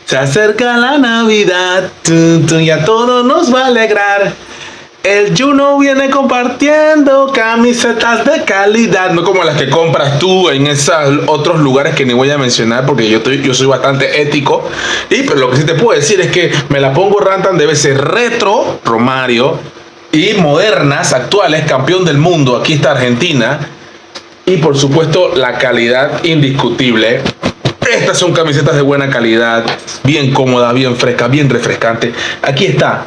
Se acerca la Navidad y a todos nos va a alegrar. El Juno viene compartiendo camisetas de calidad, no como las que compras tú en esos otros lugares que ni voy a mencionar porque yo soy bastante ético. Pero lo que sí te puedo decir es que Me La Pongo Rantan debe ser retro, Romario, y modernas, actuales, campeón del mundo. Aquí está Argentina. Y por supuesto la calidad indiscutible. Estas son camisetas de buena calidad, bien cómodas, bien frescas, bien refrescantes. Aquí está.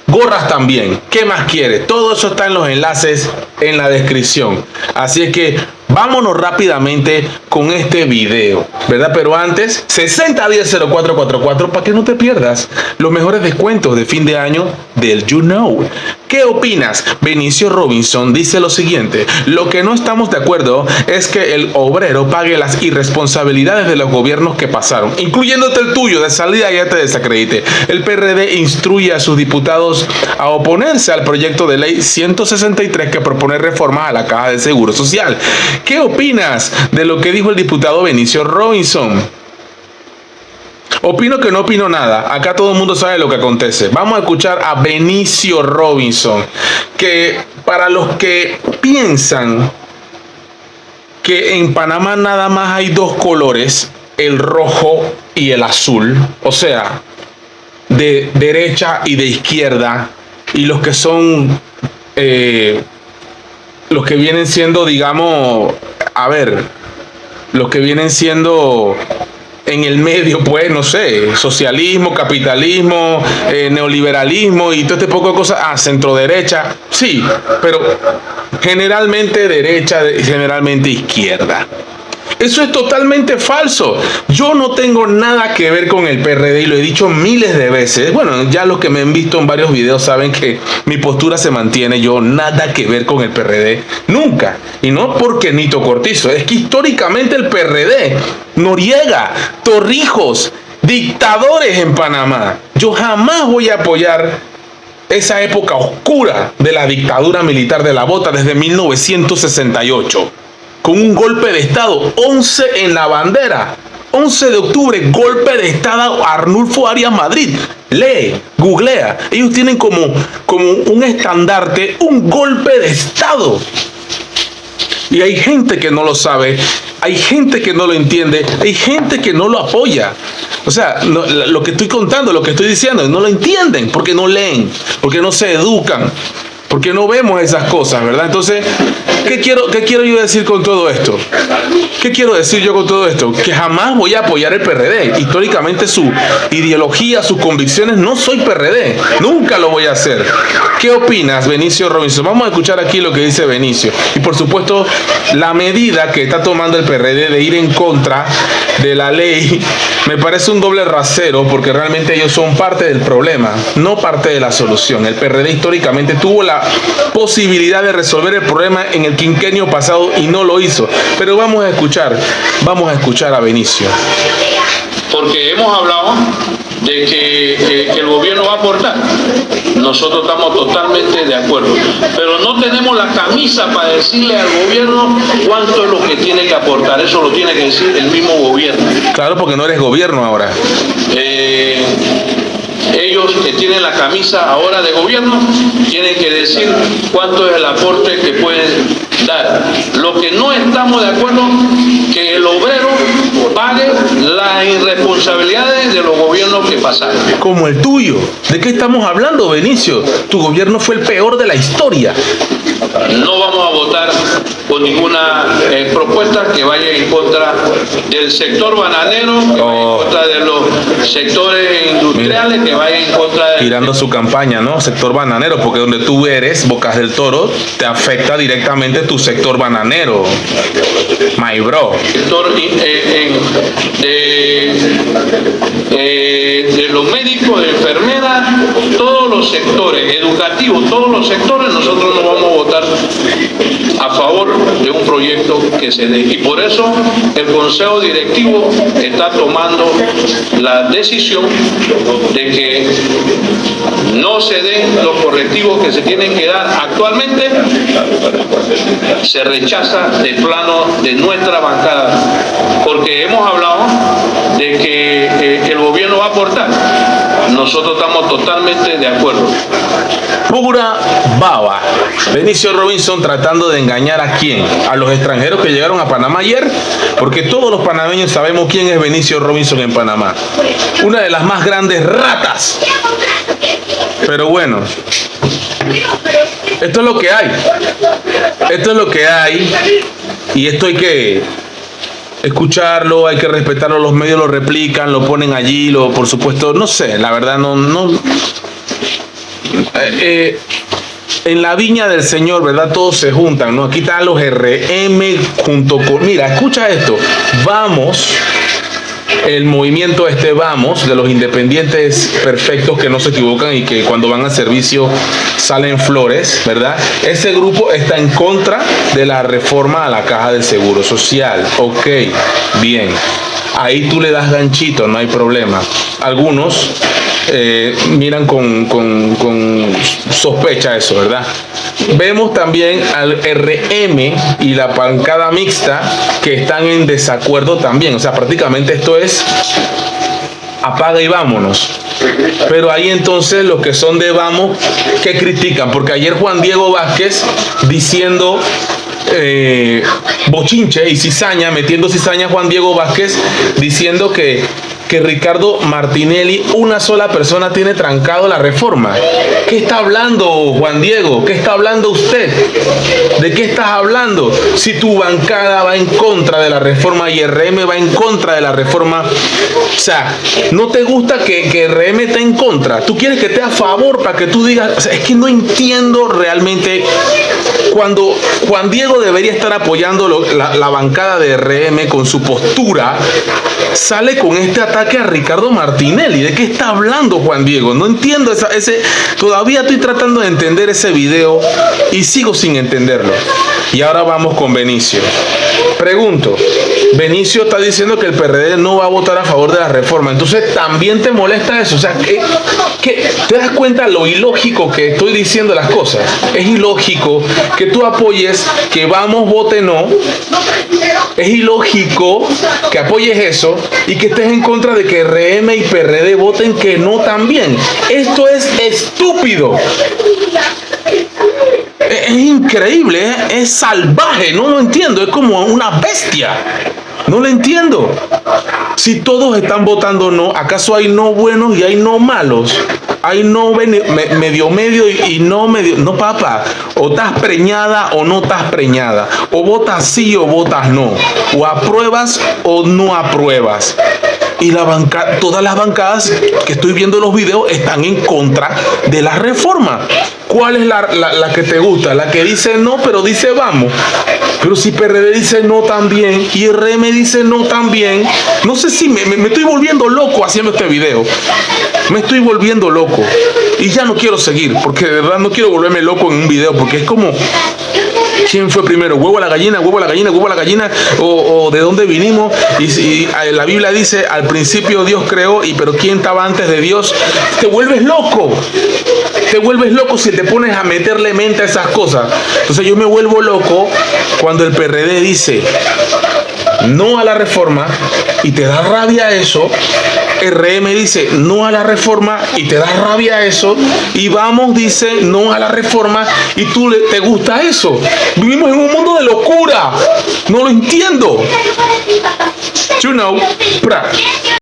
Gorras también. ¿Qué más quieres? Todo eso está en los enlaces en la descripción. Así es que vámonos rápidamente con este video, ¿verdad? Pero antes, 6010-0444 para que no te pierdas los mejores descuentos de fin de año del You Know. ¿Qué opinas? Benicio Robinson dice lo siguiente: lo que no estamos de acuerdo es que el obrero pague las irresponsabilidades de los gobiernos que pasaron, incluyéndote el tuyo, de salida ya te desacredite. El PRD instruye a sus diputados a oponerse al proyecto de ley 163 que propone reformas a la Caja de Seguro Social. ¿Qué opinas de lo que dijo el diputado Benicio Robinson? Opino que no opino nada. Acá todo el mundo sabe lo que acontece. Vamos a escuchar a Benicio Robinson, que para los que piensan que en Panamá nada más hay dos colores, el rojo y el azul, o sea, de derecha y de izquierda, y los que son los que vienen siendo, digamos, los que vienen siendo en el medio, pues, no sé, socialismo, capitalismo, neoliberalismo y todo este poco de cosas, centro derecha, sí, pero generalmente derecha y generalmente izquierda. Eso es totalmente falso. Yo no tengo nada que ver con el PRD y lo he dicho miles de veces. Bueno, ya los que me han visto en varios videos saben que mi postura se mantiene. Yo nada que ver con el PRD. Nunca. Y no porque Nito Cortizo. Es que históricamente el PRD, Noriega, Torrijos, dictadores en Panamá. Yo jamás voy a apoyar esa época oscura de la dictadura militar de la bota desde 1968. Con un golpe de Estado, 11 en la bandera, 11 de octubre, golpe de Estado Arnulfo Arias Madrid. Lee, googlea, ellos tienen como un estandarte, un golpe de Estado. Y hay gente que no lo sabe, hay gente que no lo entiende, hay gente que no lo apoya. O sea, lo que estoy contando, lo que estoy diciendo, no lo entienden porque no leen, porque no se educan, porque no vemos esas cosas, ¿verdad? Entonces, ¿qué quiero yo decir con todo esto? ¿Qué quiero decir yo con todo esto? Que jamás voy a apoyar el PRD. Históricamente su ideología, sus convicciones, no soy PRD. Nunca lo voy a hacer. ¿Qué opinas, Benicio Robinson? Vamos a escuchar aquí lo que dice Benicio. Y por supuesto, la medida que está tomando el PRD de ir en contra de la ley me parece un doble rasero, porque realmente ellos son parte del problema, no parte de la solución. El PRD históricamente tuvo la posibilidad de resolver el problema en el quinquenio pasado y no lo hizo. Pero vamos a escuchar a Benicio. Porque hemos hablado de que el gobierno va a aportar. Nosotros estamos totalmente de acuerdo, pero no tenemos la camisa para decirle al gobierno cuánto es lo que tiene que aportar. Eso lo tiene que decir el mismo gobierno. Claro, porque no eres gobierno ahora. Ellos que tienen la camisa ahora de gobierno tienen que decir cuánto es el aporte que pueden dar. Lo que no estamos de acuerdo que el obrero pague las irresponsabilidades de los gobiernos que pasaron. Como el tuyo. ¿De qué estamos hablando, Benicio? Tu gobierno fue el peor de la historia. No vamos a votar por ninguna propuesta que vaya en contra del sector bananero, que vaya en contra de los sectores industriales, que vaya en contra de... Tirando su campaña, ¿no? Sector bananero, porque donde tú eres, Bocas del Toro, te afecta directamente tu sector bananero. My bro. Sector de los médicos, de enfermeras, todos los sectores, educativos, todos los sectores, nosotros no vamos a votar a favor de un proyecto que se dé. Y por eso el Consejo Directivo está tomando la decisión de que no se den los correctivos que se tienen que dar actualmente. Se rechaza de plano de nuestra bancada, porque hemos hablado de que el gobierno va a aportar. Nosotros estamos totalmente de acuerdo. Pura baba. Benicio Robinson tratando de engañar ¿a quién? A los extranjeros que llegaron a Panamá ayer, porque todos los panameños sabemos quién es Benicio Robinson en Panamá. Una de las más grandes ratas. Pero bueno, esto es lo que hay. Esto es lo que hay. Y esto hay que escucharlo, hay que respetarlo. Los medios lo replican, lo ponen allí, por supuesto, no sé, la verdad no. En la viña del Señor, ¿verdad? Todos se juntan, ¿no? Aquí están los RM junto con... Mira, escucha esto. Vamos, el movimiento Vamos, de los independientes perfectos que no se equivocan y que cuando van al servicio salen flores, ¿verdad? Ese grupo está en contra de la reforma a la Caja del Seguro Social. Ok, bien. Ahí tú le das ganchito, no hay problema. Algunos miran con sospecha eso, ¿verdad? Vemos también al RM y la bancada mixta que están en desacuerdo también. O sea, prácticamente esto es apaga y vámonos. Pero ahí entonces los que son de Vamos, ¿qué critican? Porque ayer Juan Diego Vázquez diciendo... bochinche y cizaña, metiendo cizaña Juan Diego Vázquez diciendo que Ricardo Martinelli, una sola persona tiene trancado la reforma. ¿Qué está hablando Juan Diego? ¿Qué está hablando usted? ¿De qué estás hablando? Si tu bancada va en contra de la reforma y RM va en contra de la reforma, o sea, ¿no te gusta que RM esté en contra? ¿Tú quieres que esté a favor para que tú digas? O sea, es que no entiendo realmente cuando Juan Diego debería estar apoyando la bancada de RM con su postura, sale con este ataque a Ricardo Martinelli. ¿De qué está hablando Juan Diego? No entiendo todavía estoy tratando de entender ese video y sigo sin entenderlo. Y ahora vamos con Benicio. Pregunto, Benicio está diciendo que el PRD no va a votar a favor de la reforma. Entonces, ¿también te molesta eso? O sea, ¿qué te das cuenta lo ilógico que estoy diciendo las cosas? Es ilógico que tú apoyes que Vamos vote no. Es ilógico que apoyes eso y que estés en contra de que RM y PRD voten que no también. Esto es estúpido. Es increíble, es salvaje, no lo entiendo, es como una bestia. No lo entiendo. Si todos están votando no, ¿acaso hay no buenos y hay no malos? Hay no medio y no medio. No, papá. O estás preñada o no estás preñada. O votas sí o votas no. O apruebas o no apruebas. Y todas las bancadas que estoy viendo en los videos están en contra de la reforma. ¿Cuál es la que te gusta? La que dice no, pero dice vamos. Pero si PRD dice no también y RM dice no también, no sé si me estoy volviendo loco haciendo este video. Me estoy volviendo loco. Y ya no quiero seguir, porque de verdad no quiero volverme loco en un video, porque es como... ¿Quién fue primero? ¿Huevo a la gallina? ¿Huevo a la gallina? ¿Huevo a la gallina? ¿O de dónde vinimos? Y la Biblia dice, al principio Dios creó, pero ¿quién estaba antes de Dios? Te vuelves loco. Te vuelves loco si te pones a meterle mente a esas cosas. Entonces yo me vuelvo loco cuando el PRD dice no a la reforma y te da rabia eso. RM dice no a la reforma y te da rabia eso, y Vamos dice no a la reforma y te gusta eso. Vivimos en un mundo de locura. No lo entiendo. You know.